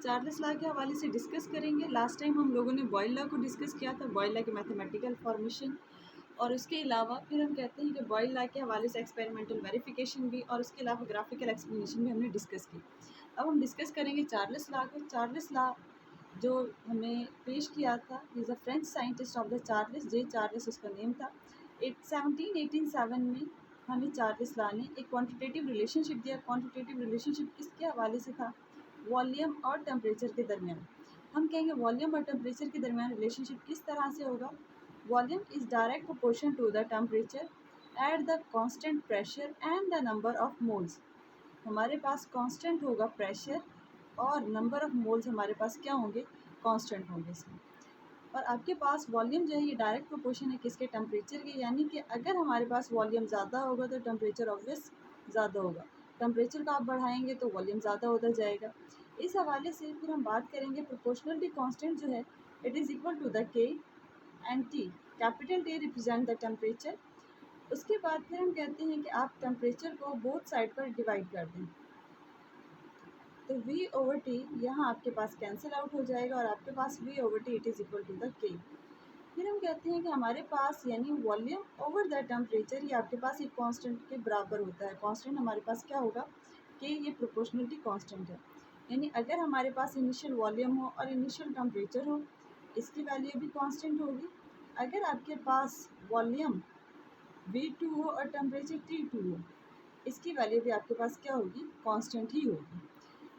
Charles law के हवाले से डिस्कस करेंगे। लास्ट टाइम हम लोगों ने बॉयल लॉ को डिस्कस किया था, बॉयल लॉ की मैथमेटिकल फॉर्मेशन, और उसके अलावा फिर हम कहते हैं कि बॉयल लॉ के हवाले से एक्सपेरिमेंटल वेरिफिकेशन भी, और उसके अलावा ग्राफिकल एक्सप्लेनेशन भी हमने डिस्कस की। अब हम डिस्कस करेंगे चार्ल्स लॉ को। चार्ल्स लॉ जो हमें पेश किया था, is a French scientist of the Charles, J Charles उसका नेम था। 1787 में हमें चार्ल्स लॉ ने एक क्वांटिटेटिव रिलेशनशिप दिया। क्वांटिटेटिव रिलेशनशिप किसके हवाले से था? वॉल्यूम और टेम्परेचर के दरमियान। हम कहेंगे वॉल्यूम और टेम्परेचर के दरमियान रिलेशनशिप किस तरह से होगा? Volume is direct proportion to the temperature at the constant pressure and the number of moles. हमारे पास कांस्टेंट होगा प्रेशर और नंबर ऑफ मोल्स हमारे पास क्या होंगे? कांस्टेंट होंगे इसमें। और आपके पास वॉल्यूम जो है ये डायरेक्ट प्रोपोर्शन है किसके? टेम्परेचर के। यानी कि अगर हमारे पास वॉल्यूम ज़्यादा होगा तो टेम्परेचर ऑब्वियस ज़्यादा होगा। टेम्परेचर को आप बढ़ाएंगे तो वॉल्यूम ज़्यादा होता जाएगा। इस हवाले से फिर हम बात करेंगे प्रोपोर्शनलिटी कांस्टेंट जो है, it is equal to the K and T. Capital T represent the temperature. उसके बाद फिर हम कहते हैं कि आप टेम्परेचर को बोथ साइड पर डिवाइड कर दें, तो v ओवर टी यहाँ आपके पास कैंसिल आउट हो जाएगा और आपके पास v over T it is equal to the K. फिर हम कहते हैं कि हमारे पास यानी वॉल्यूम ओवर द टेम्परेचर ये आपके पास एक कांस्टेंट के बराबर होता है। कांस्टेंट हमारे पास क्या होगा? कि ये प्रोपोर्शनलिटी कांस्टेंट है। यानी अगर हमारे पास इनिशियल वॉल्यूम हो और इनिशियल टेम्परेचर हो, इसकी वैल्यू भी कांस्टेंट होगी। अगर आपके पास वॉल्यूम V2 हो और टेम्परेचर T2 हो, इसकी वैल्यू भी आपके पास क्या होगी? कांस्टेंट ही होगी।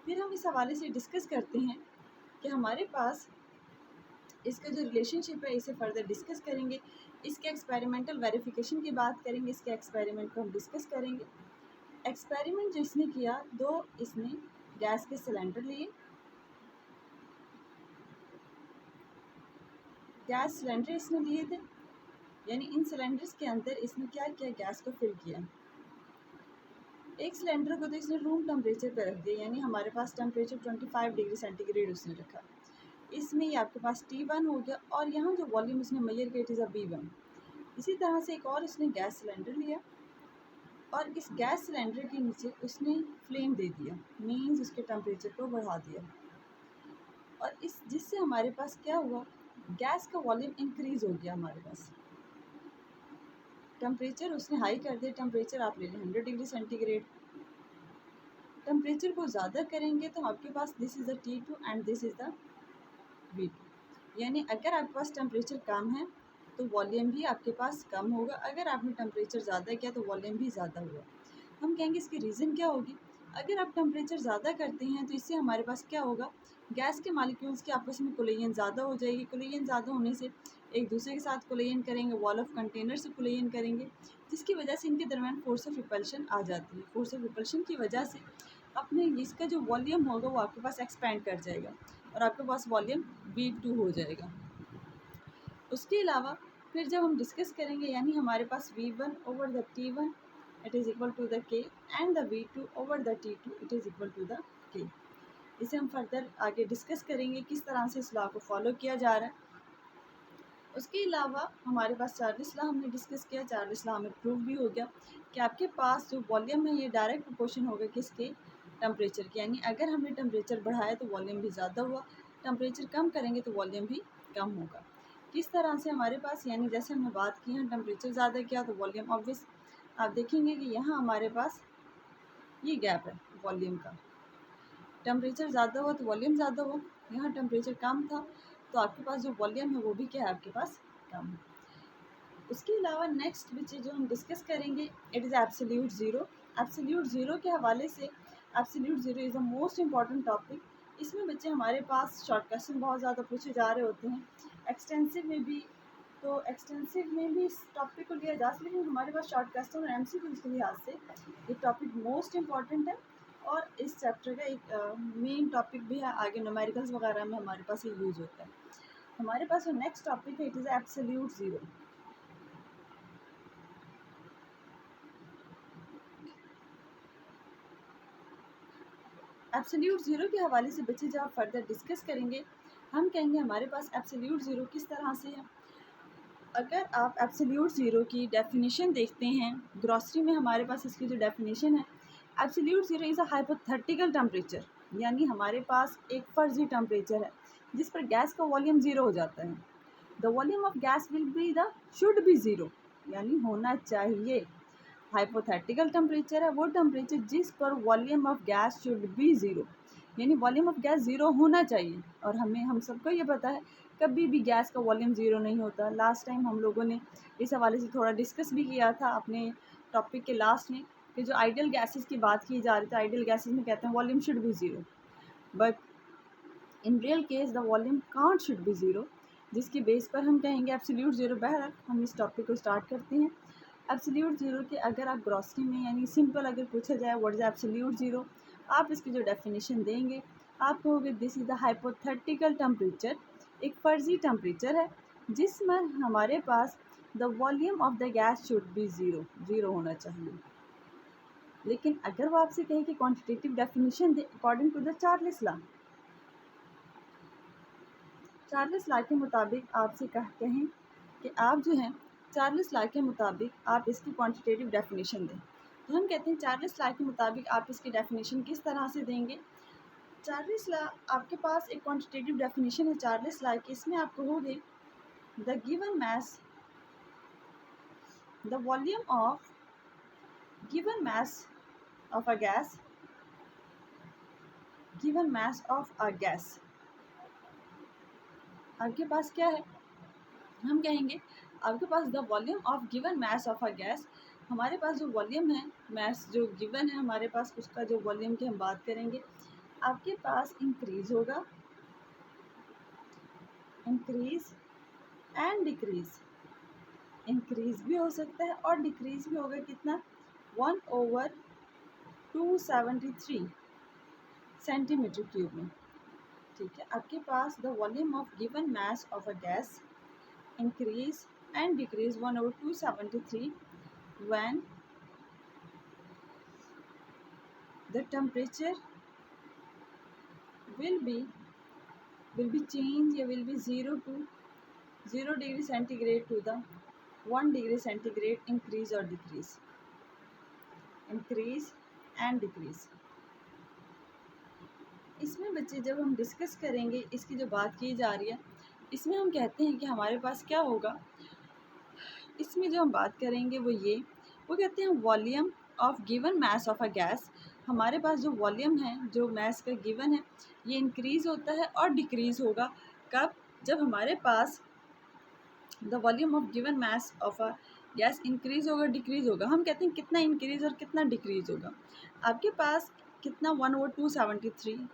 फिर हम इस हवाले से डिस्कस करते हैं कि हमारे पास इसका जो रिलेशनशिप है इसे फर्दर डिस्कस करेंगे। इसके एक्सपेरिमेंटल वेरिफिकेशन की बात करेंगे, इसके एक्सपेरिमेंट को हम डिस्कस करेंगे। एक्सपेरिमेंट जो इसने किया, दो इसने गैस के सिलेंडर लिए, गैस सिलेंडर इसने लिए थे, यानी इन सिलेंडर्स के अंदर इसने क्या किया? गैस को फिल किया। एक सिलेंडर को तो इसने रूम टेम्परेचर पर रख दिया, यानी हमारे पास टेम्परेचर 25 डिग्री सेंटीग्रेड उसने रखा। इसमें ये आपके पास T1 हो गया, और यहाँ जो वॉल्यूम इसने मेजर किया इट इज़ अ V1। इसी तरह से एक और इसने गैस सिलेंडर लिया और इस गैस सिलेंडर के नीचे उसने फ्लेम दे दिया, मीन्स उसके टेम्परेचर को बढ़ा दिया, और इस जिससे हमारे पास क्या हुआ? गैस का वॉल्यूम इंक्रीज़ हो गया। हमारे पास टेम्परेचर उसने हाई कर दिया। टेम्परेचर आप ले लें 100 डिग्री सेंटीग्रेड। टेम्परेचर को ज़्यादा करेंगे तो आपके पास this is the T2 and this is the V2। यानी अगर आपके पास टेम्परेचर कम है तो वॉल्यूम भी आपके पास कम होगा, अगर आपने टेम्परेचर ज़्यादा किया तो वॉल्यूम भी ज़्यादा हुआ। हम कहेंगे इसकी रीज़न क्या होगी? अगर आप टेम्परेचर ज़्यादा करते हैं तो इससे हमारे पास क्या होगा? गैस के मॉलिक्यूल्स की आपस में कोलिजन ज़्यादा हो जाएगी। कोलिजन ज़्यादा होने से एक दूसरे के साथ कोलिजन करेंगे, वॉल ऑफ कंटेनर से कोलिजन करेंगे, जिसकी वजह से इनके दरमियान फोर्स ऑफ रिपल्शन आ जाती है। फोर्स ऑफ रिपल्शन की वजह से अपने इसका जो वॉल्यूम होगा वो आपके पास एक्सपेंड कर जाएगा और आपके पास वॉल्यूम V2 हो जाएगा। उसके अलावा फिर जब हम डिस्कस करेंगे, यानी हमारे पास V1 over the T1 it is equal to the K and the V2 over the T2 it is equal to the K। इसे हम फर्दर आगे डिस्कस करेंगे किस तरह से इस लॉ को फॉलो किया जा रहा है। उसके अलावा हमारे पास चार्ल्स लॉ हमने डिस्कस किया। चार्ल्स लॉ हमें प्रूव भी हो गया कि आपके पास जो वॉल्यूम है ये डायरेक्ट प्रोपोर्शन होगा किसके? टेम्परेचर के। यानी अगर हमने टेम्परेचर बढ़ाया तो वॉल्यूम भी ज़्यादा हुआ, टेम्परेचर कम करेंगे तो वॉल्यूम भी कम होगा। किस तरह से हमारे पास, यानी जैसे हमने बात की है टेम्परेचर ज़्यादा किया तो वॉल्यूम ऑब्वियस, आप देखेंगे कि यहाँ हमारे पास ये गैप है वॉल्यूम का। टेम्परेचर ज़्यादा हुआ तो वॉल्यूम ज़्यादा हुआ, यहाँ टेम्परेचर कम था तो आपके पास जो वॉल्यूम है वो भी क्या है? आपके पास कम है। उसके अलावा नेक्स्ट विच जो हम डिस्कस करेंगे it is absolute zero. Absolute zero के हवाले से absolute zero is the most important topic. इसमें बच्चे हमारे पास शॉर्ट क्वेश्चन बहुत ज़्यादा पूछे जा रहे होते हैं, एक्सटेंसिव में भी, तो एक्सटेंसिव में भी इस टॉपिक को लिया जा सकता है, लेकिन हमारे पास शॉर्ट क्वेश्चन और MCQ के लिहाज से ये टॉपिक मोस्ट इम्पॉर्टेंट है और इस चैप्टर का एक मेन टॉपिक भी है। आगे न्यूमेरिकल्स वगैरह में हमारे पास ये यूज़ होता है। हमारे पास जो नेक्स्ट टॉपिक है it is absolute zero. Absolute zero के हवाले से बच्चे जब आप फर्दर डिस्कस करेंगे, हम कहेंगे हमारे पास एब्सोल्यूट ज़ीरो किस तरह से है। अगर आप एब्सोल्यूट ज़ीरो की डेफिनेशन देखते हैं, ग्रॉसरी में हमारे पास इसकी जो डेफिनेशन है, absolute zero is a hypothetical temperature. यानी हमारे पास एक फर्जी टेम्परेचर है जिस पर गैस का वॉल्यूम ज़ीरो हो जाता है। The volume of gas will be the should be zero, यानी होना चाहिए। हाइपोथेटिकल टेम्परेचर है वो टेम्परेचर जिस पर volume of gas should be zero, यानी वॉल्यूम ऑफ गैस ज़ीरो होना चाहिए। और हम सबको ये पता है कभी भी गैस का वॉल्यूम ज़ीरो नहीं होता। लास्ट टाइम हम लोगों ने इस हवाले से थोड़ा डिस्कस भी किया था अपने टॉपिक के लास्ट में कि जो आइडियल गैसेस की बात की जा रही थी, आइडियल गैसेस में कहते हैं volume should be zero, but in real case the volume can't should be zero, जिसकी बेस पर हम कहेंगे एब्सोल्यूट ज़ीरो। बहरहाल हम इस टॉपिक को स्टार्ट करते हैं। एब्सोल्यूट ज़ीरो के अगर आप ग्रॉसरी में यानी सिंपल अगर पूछा जाए व्हाट इज़ एब्सोल्यूट ज़ीरो, आप इसकी जो डेफिनेशन देंगे आप कहोगे this is the hypothetical temperature, एक फर्जी टेम्परेचर है जिसमें हमारे पास the volume of the gas should be zero, zero होना चाहिए। लेकिन अगर वो आपसे कहे कि क्वांटिटेटिव डेफिनेशन दे according to the Charles law, Charles law के मुताबिक आपसे कहें कि आप जो हैं चार्ल्स लॉ के मुताबिक आप इसकी क्वांटिटेटिव डेफिनेशन दें, तो हम कहते हैं चार्ल्स लॉ के मुताबिक आप इसकी डेफिनेशन किस तरह से देंगे। चार्ल्स लॉ आपके पास एक क्वांटिटेटिव डेफिनेशन है चार्ल्स लॉ की, इसमें आप कहोगे the given mass, the volume of given mass of a gas, given mass of a gas, आपके पास क्या है, हम कहेंगे आपके पास the volume of given mass of a gas, हमारे पास जो वॉल्यूम है, मास जो गिवन है हमारे पास, उसका जो वॉल्यूम की हम बात करेंगे, आपके पास इंक्रीज होगा, इंक्रीज एंड डिक्रीज, इंक्रीज भी हो सकता है और डिक्रीज भी होगा। कितना? 1/273 सेंटीमीटर क्यूब में। ठीक है, आपके पास the volume of given mass of a gas increase and decrease 1/273 when the temperature will be changed या will be 0 to 0 degree centigrade to the 1 degree centigrade increase or decrease, increase and decrease। इसमें बच्चे जब हम discuss करेंगे इसकी जो बात की जा रही है, इसमें हम कहते हैं कि हमारे पास क्या होगा, इसमें जो हम बात करेंगे वो कहते हैं volume of given mass of a gas, हमारे पास जो वॉल्यूम है, जो मास का गिवन है, ये इंक्रीज़ होता है और डिक्रीज़ होगा। कब? जब हमारे पास the volume of given mass of a gas increase होगा, डिक्रीज़ होगा। हम कहते हैं कितना इंक्रीज़ और कितना डिक्रीज़ होगा। आपके पास कितना 1/273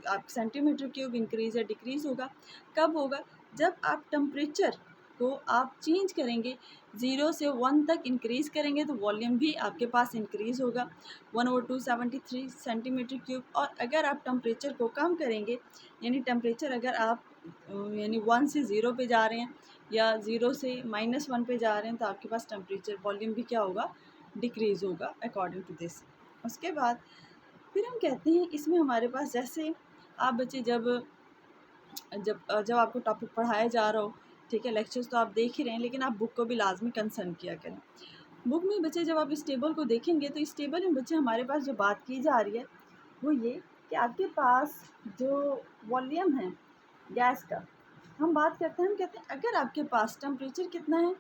आप सेंटीमीटर क्यूब इंक्रीज़ या डिक्रीज़ होगा। कब होगा? जब आप टेम्परेचर को आप चेंज करेंगे, 0 से 1 तक इंक्रीज़ करेंगे तो वॉल्यूम भी आपके पास इंक्रीज़ होगा 1/273 सेंटीमीटर क्यूब। और अगर आप टेम्परेचर को कम करेंगे, यानी टेम्परेचर अगर आप यानी 1 से 0 पे जा रहे हैं या 0 से -1 पे जा रहे हैं, तो आपके पास टेम्परेचर वॉल्यूम भी क्या होगा, डिक्रीज़ होगा अकॉर्डिंग टू दिस। उसके बाद फिर हम कहते हैं इसमें हमारे पास, जैसे आप बच्चे जब जब जब आपको टॉपिक पढ़ाया जा रहा हो, ठीक है, लेक्चर्स तो आप देख ही रहे हैं, लेकिन आप बुक को भी लाजमी कंसर्न किया करें। बुक में बच्चे जब आप इस टेबल को देखेंगे तो इस टेबल में बच्चे हमारे पास जो बात की जा रही है वो ये कि आपके पास जो वॉल्यूम है गैस का, हम बात करते हैं, हम कहते हैं अगर आपके पास टेम्परेचर कितना है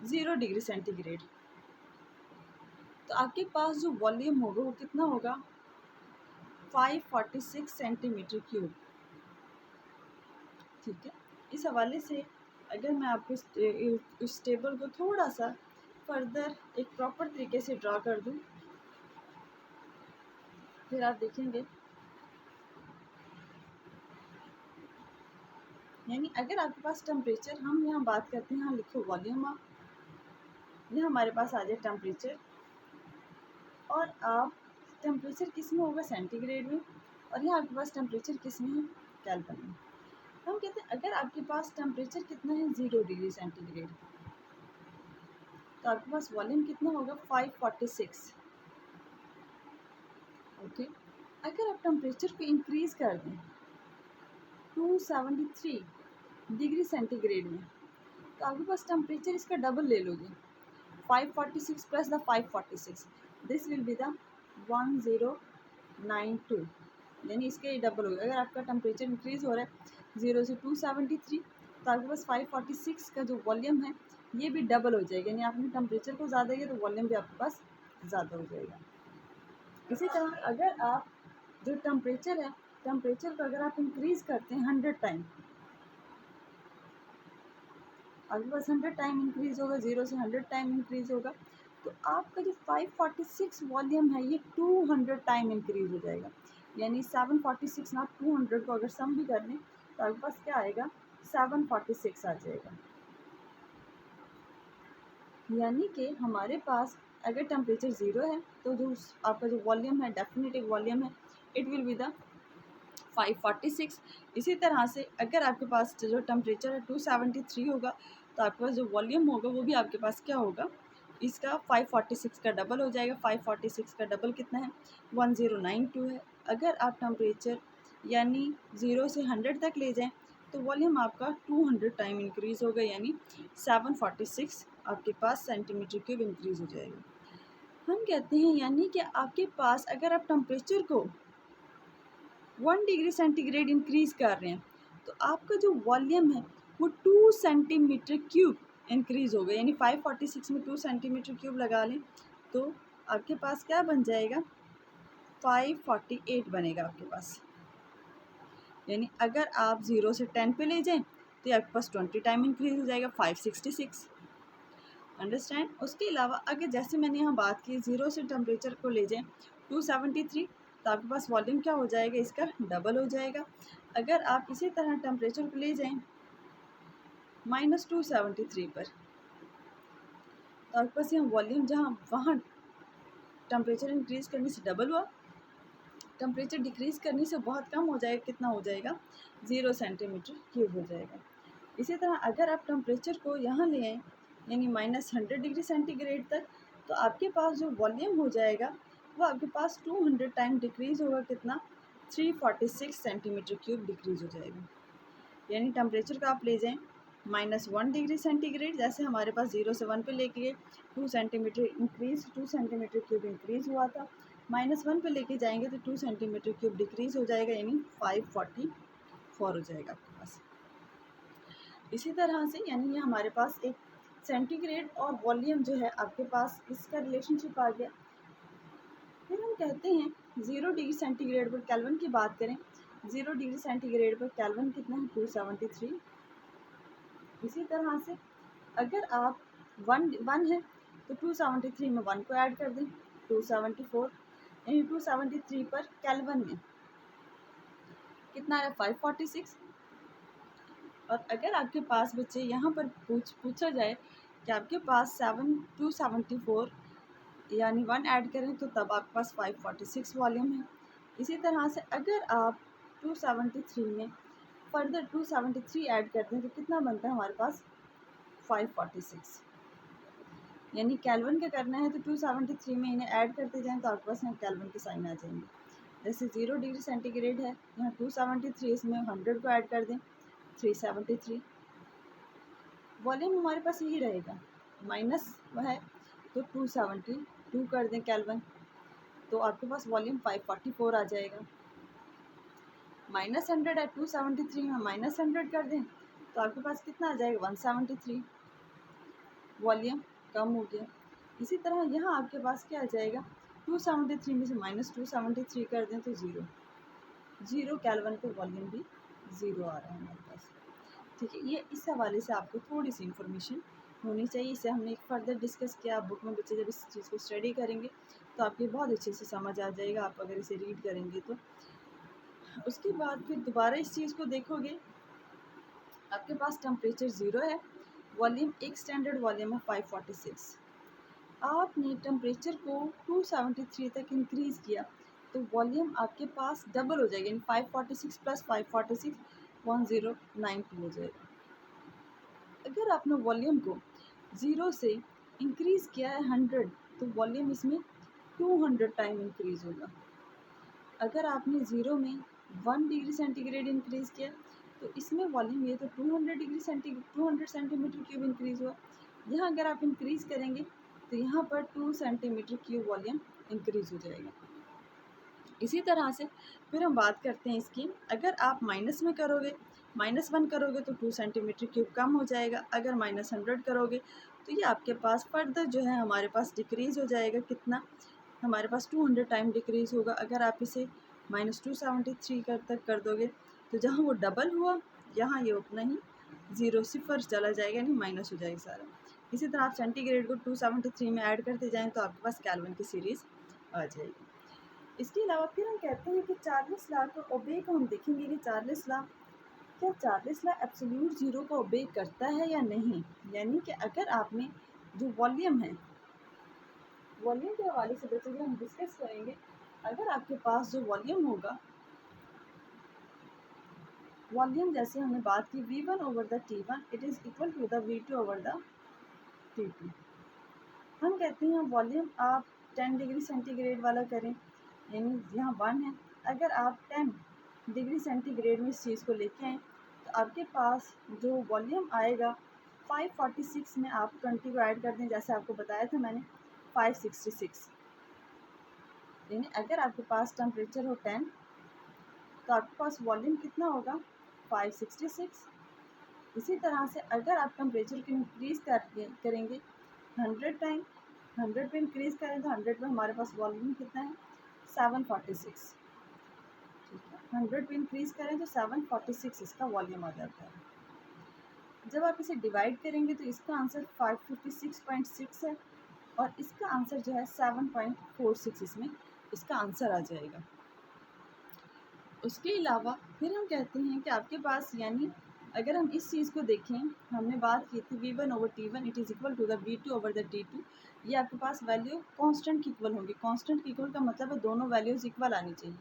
0 डिग्री सेंटीग्रेड, तो आपके पास जो वॉल्यूम होगा वो कितना होगा 546 सेंटीमीटर क्यूब। ठीक है, इस हवाले से अगर मैं आपको इस टेबल को थोड़ा सा फर्दर एक प्रॉपर तरीके से ड्रा कर दूं, फिर आप देखेंगे, यानी अगर आपके पास टेम्परेचर, हम यहाँ बात करते हैं, यहाँ लिखो वॉल्यूम ऑफ, यहाँ हमारे पास आ जाए टेम्परेचर, और आप टेम्परेचर किस में होगा, सेंटीग्रेड में, और यहाँ आपके पास टेम्परेचर किस में है, केल्विन में। हम कहते हैं अगर आपके पास टेम्परेचर कितना है 0 डिग्री सेंटीग्रेड, तो आपके पास वॉल्यूम कितना होगा 546। ओके, अगर आप टेम्परेचर को इंक्रीज़ कर दें 273 डिग्री सेंटीग्रेड में, तो आपके पास टेम्परेचर इसका डबल ले लोगे, 546 plus the 546, this will be the 10 292, यानी इसके डबल होगा। अगर आपका टेम्परेचर इंक्रीज़ हो रहा है 0 से 273, तो आपके पास 546 का जो वॉल्यूम है ये भी डबल हो जाएगा, यानी आपने टेम्परेचर को ज़्यादा किया तो वॉल्यूम भी आपके पास ज़्यादा हो जाएगा। इसी तरह अगर आप जो टेम्परेचर है, टेम्परेचर को अगर आप इंक्रीज़ करते हैं 100 टाइम, आपके पास 100 टाइम इंक्रीज़ होगा, 0 से 100 टाइम इंक्रीज़ होगा, तो आपका जो 546 वॉल्यूम है ये 200 टाइम इंक्रीज़ हो जाएगा। यानी 746 ना 200 को अगर सम भी कर लें तो आपके पास क्या आएगा, 746 आ जाएगा। यानी कि हमारे पास अगर टेम्परेचर 0 है तो जो आपका जो वॉल्यूम है, डेफिनेटिव वॉल्यूम है, इट विल बी द 546। इसी तरह से अगर आपके पास जो टेम्परेचर है 273 होगा तो आपके पास जो वॉल्यूम होगा वो भी आपके पास क्या होगा, इसका 546 का डबल हो जाएगा। 546 का डबल कितना है, 1092 है। अगर आप टेम्परेचर यानी 0 से 100 तक ले जाएं तो वॉल्यूम आपका 200 टाइम इंक्रीज़ होगा, यानी 746 आपके पास सेंटीमीटर क्यूब इंक्रीज़ हो जाएगा। हम कहते हैं यानी कि आपके पास अगर आप टेम्परेचर को 1 डिग्री सेंटीग्रेड इंक्रीज़ कर रहे हैं तो आपका जो वॉल्यूम है वो 2 सेंटीमीटर क्यूब इंक्रीज़ होगा। यानी 546 में 2 सेंटीमीटर क्यूब लगा लें तो आपके पास क्या बन जाएगा, 548 बनेगा आपके पास। यानी अगर आप 0 से 10 पे ले जाएं तो आपके पास 20 टाइम इंक्रीज़ हो जाएगा, 566। अंडरस्टैंड। उसके अलावा अगर जैसे मैंने यहाँ बात की 0 से टेम्परेचर को ले जाएं 273 तो आपके पास वॉल्यूम क्या हो जाएगा, इसका डबल हो जाएगा। अगर आप इसी तरह टेम्परेचर को ले जाएं -273 पर तो आपके पास यहाँ वॉल्यूम जहाँ वहाँ टेम्परेचर इंक्रीज़ करने से डबल हुआ, टेम्परेचर डिक्रीज़ करने से बहुत कम हो जाएगा, कितना हो जाएगा, 0 सेंटीमीटर क्यूब हो जाएगा। इसी तरह अगर आप टेम्परेचर को यहाँ ले आएँ यानी -100 डिग्री सेंटीग्रेड तक तो आपके पास जो वॉल्यूम हो जाएगा वो आपके पास 200 टाइम डिक्रीज़ होगा, कितना, 346 सेंटीमीटर क्यूब डिक्रीज़ हो जाएगा। यानी टेम्परेचर को आप ले जाएं -1 डिग्री सेंटीग्रेड, जैसे हमारे पास 0 से 1 पे लेके गए 2 centimetre increase, 2 centimetre cube increase हुआ था, -1 पे लेके जाएंगे तो 2 सेंटीमीटर क्यूब डिक्रीज़ हो जाएगा, यानी 544 हो जाएगा आपके पास। इसी तरह से यानी ये हमारे पास एक सेंटीग्रेड और वॉल्यूम जो है आपके पास इसका रिलेशनशिप आ गया। फिर हम कहते हैं 0 डिग्री सेंटीग्रेड पर केल्विन की बात करें, 0 डिग्री सेंटीग्रेड पर केल्विन कितना है, 273। इसी तरह से अगर आप 1 है तो 273 में 1 को ऐड कर दें, 274, यानी 273 पर केल्विन में कितना है, 546। और अगर आपके पास बच्चे यहाँ पर पूछा जाए कि आपके पास 274 यानी 1 ऐड करें तो तब आपके पास 546 वॉल्यूम है। इसी तरह से अगर आप 273 में फर्दर 273 ऐड करते हैं तो कितना बनता है हमारे पास, 546। यानी केल्विन का करना है तो 273 में इन्हें ऐड करते जाएं तो आपके पास यहाँ केल्विन के साइन आ जाएंगे। जैसे 0 डिग्री सेंटीग्रेड है, यहाँ 273, इसमें 100 को ऐड कर दें, 373। वॉल्यूम हमारे पास यही रहेगा, माइनस है तो 272 कर दें केल्विन तो आपके पास वॉल्यूम 544 आ जाएगा। -100 है, 273 में -100 कर दें तो आपके पास कितना आ जाएगा, 173। वॉल्यूम कम हो गया। इसी तरह यहाँ आपके पास क्या आ जाएगा, 273 में से -273 कर दें तो 0 केल्विन पे वॉल्यूम भी 0 आ रहा है हमारे पास। ठीक है, ये इस हवाले से आपको थोड़ी सी इन्फॉर्मेशन होनी चाहिए। इसे हमने फर्दर डिस्कस किया। बुक में बच्चे जब इस चीज़ को स्टडी करेंगे तो आपके बहुत अच्छे से समझ आ जाएगा, आप अगर इसे रीड करेंगे तो। उसके बाद फिर दोबारा इस चीज़ को देखोगे, आपके पास टेम्परेचर 0 है, वॉल्यूम एक स्टैंडर्ड वॉल्यूम है 546। आपने टेम्परेचर को 273 तक इंक्रीज़ किया तो वॉल्यूम आपके पास डबल हो जाएगा, यानी 546 + 546 1092 हो जाएगा। अगर आपने वॉल्यूम को 0 से इंक्रीज़ किया है 100 तो वॉल्यूम इसमें 200 टाइम इंक्रीज़ होगा। अगर आपने 0 में 1 डिग्री सेंटीग्रेड इंक्रीज़ किया तो इसमें वॉल्यूम ये तो 200 सेंटीमीटर क्यूब इंक्रीज़ हुआ। यहाँ अगर आप इंक्रीज़ करेंगे तो यहाँ पर 2 सेंटीमीटर क्यूब वॉल्यूम इंक्रीज़ हो जाएगा। इसी तरह से फिर हम बात करते हैं इसकी, अगर आप माइनस में करोगे, -1 करोगे तो 2 सेंटीमीटर क्यूब कम हो जाएगा। अगर -100 करोगे तो ये आपके पास फर्दर जो है हमारे पास डिक्रीज़ हो जाएगा। कितना? हमारे पास 200 टाइम डिक्रीज़ होगा। अगर आप इसे -273 तक कर दोगे तो जहाँ वो डबल हुआ यहाँ ये उतना ही 0 सिफर चला जाएगा, यानी माइनस हो जाएगा सारा। इसी तरह आप सेंटीग्रेड को 273 में ऐड करते जाएँ तो आपके पास केल्विन की सीरीज़ आ जाएगी। इसके अलावा फिर हम कहते हैं कि चार्ल्स लॉ को ओबे को हम देखेंगे कि चार्ल्स लॉ, क्या चार्ल्स लॉ एब्सोल्यूट ज़ीरो को ओबे करता है या नहीं। यानी कि अगर आपने जो वॉल्यूम है, वॉल्यूम के हवाले से बच्चे हम डिस्कस करेंगे। अगर आपके पास जो वॉल्यूम होगा, वॉल्यूम जैसे हमने बात की V1 over the T1 it is equal to the V2 over the T2। हम कहते हैं वॉल्यूम आप 10 डिग्री सेंटीग्रेड वाला करें, यानी यहाँ 1 है। अगर आप 10 डिग्री सेंटीग्रेड में इस चीज़ को लेके आएँ तो आपके पास जो वॉल्यूम आएगा 546 में आप 20 को ऐड कर दें, जैसे आपको बताया था मैंने 566। यानी अगर आपके पास टेम्परेचर हो 10 तो आपके पास वॉल्यूम कितना होगा 566। इसी तरह से अगर आप टेम्परेचर को इंक्रीज़ करेंगे 100 टाइम, 100 पे इंक्रीज़ करें तो 100 पे हमारे पास वॉल्यूम कितना है 746। ठीक है, 100 पे इंक्रीज़ करें तो 746 इसका वॉल्यूम आ जाता है। जब आप इसे डिवाइड करेंगे तो इसका आंसर 556.6 है और इसका आंसर जो है 7.46 इसमें इसका आंसर आ जाएगा। उसके अलावा फिर हम कहते हैं कि आपके पास, यानी अगर हम इस चीज़ को देखें, हमने बात की थी V1 over T1 it is equal to the V2 over the T2। ये आपके पास वैल्यू कांस्टेंट की इक्वल होगी। कांस्टेंट की इक्वल का मतलब है दोनों वैल्यूज़ इक्वल आनी चाहिए,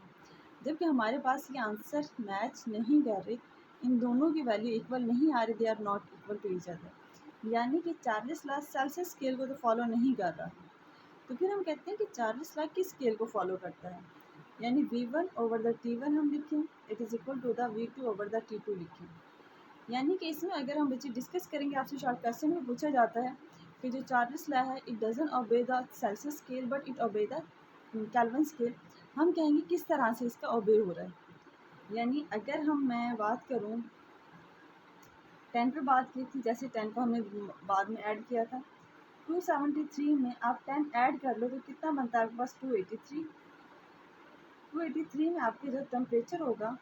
जबकि हमारे पास ये आंसर मैच नहीं कर रहे, इन दोनों की वैल्यू इक्वल नहीं आ रही, they are not equal to each other. यानी कि चार्ल्स लॉ सेल्सियस स्केल को तो फॉलो नहीं कर रहा। तो फिर हम कहते हैं कि चार्ल्स लॉ किस स्केल को फॉलो करता है, यानी V1 ओवर द T1 हम लिखें it is equal to the V2 over the T2 लिखें। यानी कि इसमें अगर हम बच्चे डिस्कस करेंगे, आपसे शॉर्ट क्वेश्चन में पूछा जाता है कि जो चार्ल्स लॉ है it doesn't obey the Celsius scale but it obey the kelvin scale. हम कहेंगे किस तरह से इसका ओबे हो रहा है। यानी अगर मैं बात करूँ 10 पे बात की थी, जैसे 10 को हमने बाद में ऐड किया था, 273 में आप 10 ऐड कर लो तो कितना बनता है आपके पास 283। 283 में आपके जो टेम्परेचर होगा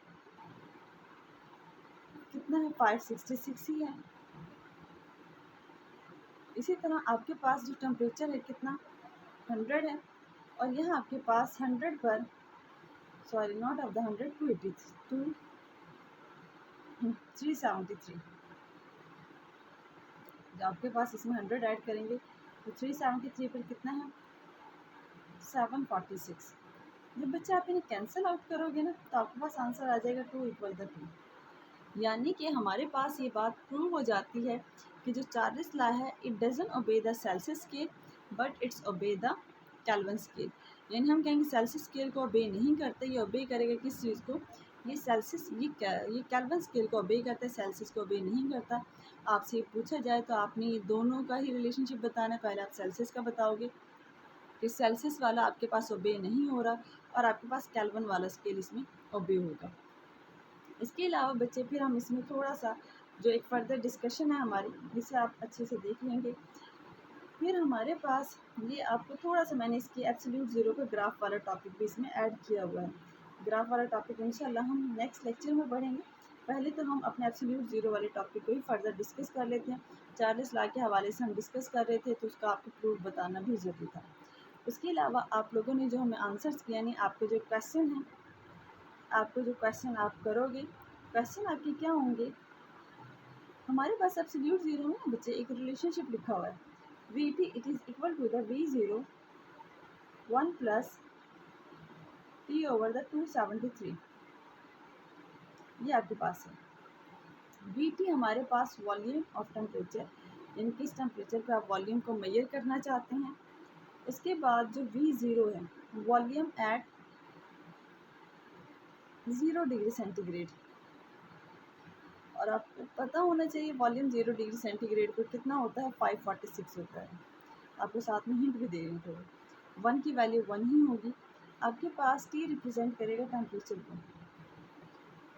कितना है 566 ही है। इसी तरह आपके पास जो टेम्परेचर है कितना 100 है और यहाँ आपके पास 100 पर सॉरी नॉट ऑफ द 100 373। जो आपके पास इसमें 100 ऐड करेंगे तो 373 पर कितना है 746। जब बच्चे आप इन्हें कैंसिल आउट करोगे ना तो आपके पास आंसर आ जाएगा 2 इक्वल द 2। यानी कि हमारे पास ये बात प्रूव हो जाती है कि जो चार्ल्स लॉ है it doesn't obey the Celsius scale but it's obey the kelvin scale. यानी हम कहेंगे सेल्सियस स्केल को ओबे नहीं करते, ये ओबे करेगा किस चीज़ को, ये सेल्सियस ये केल्विन स्केल को ओबे करता है, सेल्सियस को ओबे नहीं करता। आपसे ये पूछा जाए तो आपने ये दोनों का ही रिलेशनशिप बताना है। पहले आप सेल्सियस का बताओगे कि सेल्सियस वाला आपके पास ओबे नहीं हो रहा और आपके पास केल्विन वाला स्केल इसमें ओबे होगा। इसके अलावा बच्चे फिर हम इसमें थोड़ा सा जो एक फर्दर डिस्कशन है हमारी, जिसे आप अच्छे से देख लेंगे। फिर हमारे पास ये आपको थोड़ा सा मैंने इसकी एब्सोल्यूट ज़ीरो का ग्राफ वाला टॉपिक भी इसमें ऐड किया हुआ है। ग्राफ वाला टॉपिक इंशाल्लाह हम नेक्स्ट लेक्चर में पढ़ेंगे। पहले तो हम अपने एब्सोल्यूट ज़ीरो वाले टॉपिक को ही फर्दर डिस्कस कर लेते हैं। चार्ल्स लॉ के हवाले से हम डिस्कस कर रहे थे तो उसका आपको प्रूफ बताना भी ज़रूरी था। उसके अलावा आप लोगों ने जो हमें आंसर्स किए, यानी आपके जो क्वेश्चन हैं, आपको जो क्वेश्चन आप करोगे, क्वेश्चन आपके क्या होंगे, हमारे पास एब्सोल्यूट ज़ीरो में ना बच्चे एक रिलेशनशिप लिखा हुआ है Vt it is equal to the V0 1 plus T over the 273। ये आपके पास है। Vt हमारे पास वॉल्यूम ऑफ टेम्परेचर, यानी किस टेम्परेचर पर आप वॉल्यूम को मेजर करना चाहते हैं। उसके बाद जो V0 है वॉल्यूम एट 0 डिग्री सेंटीग्रेड, और आपको पता होना चाहिए वॉल्यूम 0 डिग्री सेंटीग्रेड पर कितना होता है 546 होता है। आपको साथ में हिंट भी दे रही हूँ थोड़ा, 1 की वैल्यू 1 ही होगी। आपके पास टी रिप्रेजेंट करेगा टेम्परेचर को,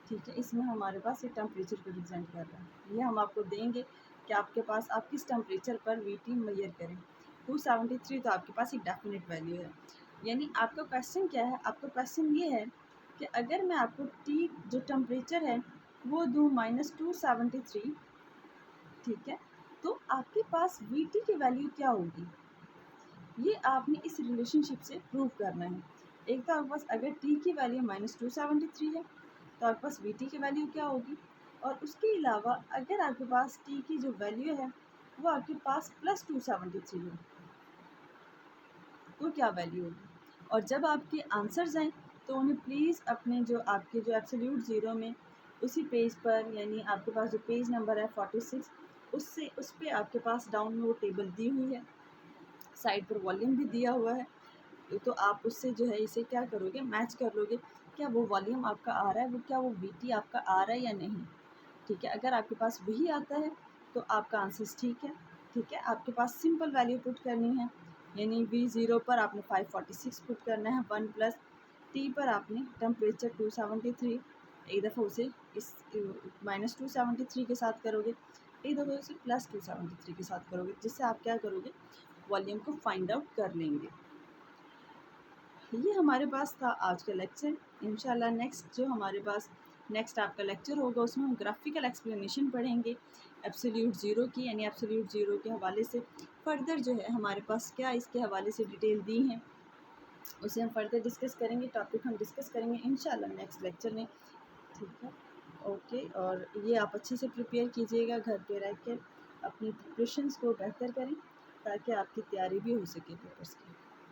ठीक है। इसमें हमारे पास ये टेम्परेचर को रिप्रेजेंट कर रहा है। ये हम आपको देंगे कि आपके पास आप किस टेम्परेचर पर वीटी मेजर करें। 273 तो आपके पास एक डेफिनेट वैल्यू है। यानी आपका क्वेश्चन क्या है, आपका क्वेश्चन ये है कि अगर मैं आपको टी जो टेम्परेचर है वो दूँ -273, ठीक है, तो आपके पास वीटी की वैल्यू क्या होगी, ये आपने इस रिलेशनशिप से प्रूव करना है। एक तो आपके पास अगर टी की वैल्यू -273 है तो आपके पास वी टी की वैल्यू क्या होगी, और उसके अलावा अगर आपके पास टी की जो वैल्यू है वो आपके पास +273 है तो क्या वैल्यू होगी। और जब आपके आंसर्स आएँ तो उन्हें प्लीज़ अपने जो आपके जो एब्सोल्यूट ज़ीरो में उसी पेज पर, यानी आपके पास जो पेज नंबर है 46, उससे उस पे आपके पास डाउन में वो टेबल दी हुई है, साइड पर वॉल्यूम भी दिया हुआ है, तो आप उससे जो है इसे क्या करोगे, मैच कर लोगे, क्या वो वॉल्यूम आपका आ रहा है, वो क्या वो वीटी आपका आ रहा है या नहीं, ठीक है। अगर आपके पास वही आता है तो आपका आंसर ठीक है, ठीक है। आपके पास सिंपल वैल्यू पुट करनी है, यानी V0 पर आपने 546 पुट करना है, 1 प्लस टी पर आपने टेम्परेचर 273, एक दफ़ा उसे इस -273 के साथ करोगे, एक दफ़ा उसे +273 के साथ करोगे, जिससे आप क्या करोगे, वॉल्यूम को फाइंड आउट कर लेंगे। ये हमारे पास था आज का लेक्चर। इंशाल्लाह नेक्स्ट जो हमारे पास नेक्स्ट आपका लेक्चर होगा उसमें हम ग्राफिकल एक्सप्लेनेशन पढ़ेंगे एब्सोल्यूट ज़ीरो की, यानी एब्सोल्यूट ज़ीरो के हवाले से फर्दर जो है हमारे पास क्या इसके हवाले से डिटेल दी हैं उसे हम फर्दर डिस्कस करेंगे, टॉपिक हम डिस्कस करेंगे इंशाल्लाह नेक्स्ट लेक्चर में, ठीक है। ओके, और ये आप अच्छे से प्रिपेयर कीजिएगा, घर पे रह कर अपनी प्रिपरेशंस को बेहतर करें ताकि आपकी तैयारी भी हो सके पेपर्स की।